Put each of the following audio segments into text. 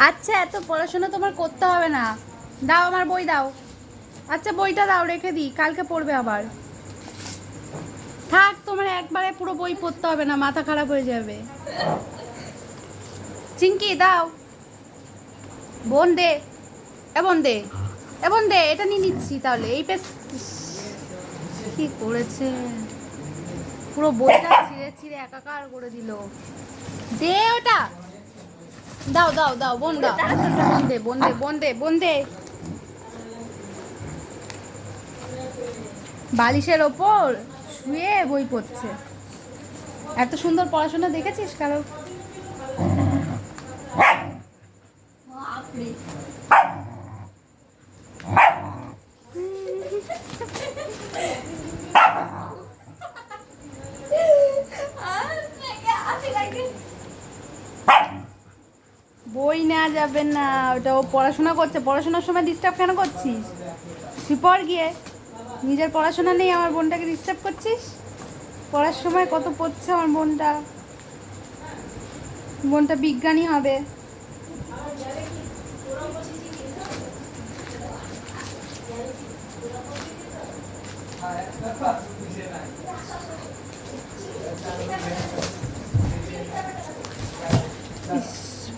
আচ্ছা, এত পড়াশোনা তোমার করতে হবে না। দাও আমার বই দাও। আচ্ছা, বইটা দাও, রেখে দিই, কালকে পড়বে আবার। থাক, তোমার একবারে পুরো বই পড়তে হবে না, মাথা খারাপ হয়ে যাবে। চিঙ্কি দাও। বোন দে। বোন দে। বোন দে, এটা নিয়ে নিচ্ছি তাহলে। এই পেজ কি করেছে, পুরো বইটা ছিঁড়ে ছিঁড়ে একাকার করে দিল। দে ওটা। দাও দাও দাও, বোন দাও। বোন দে, বোন দে, বোন দে, বোন দে। বালিশের ওপর শুয়ে বই পড়ছে। এত সুন্দর পড়াশোনা দেখেছিস কারো? বই নেওয়া যাবে না, ওটা ও পড়াশোনা করছে। পড়াশোনার সময় ডিস্টার্ব কেন করছিস? তুই পড় গিয়ে। নিজের পড়াশোনা নেই, আমার বোনটাকে ডিস্টার্ব করছিস। পড়ার সময় কত পড়ছে আমার বোনটা। বোনটা বিজ্ঞানী হবে।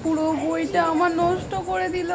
পুরো বইটা আমার নষ্ট করে দিল।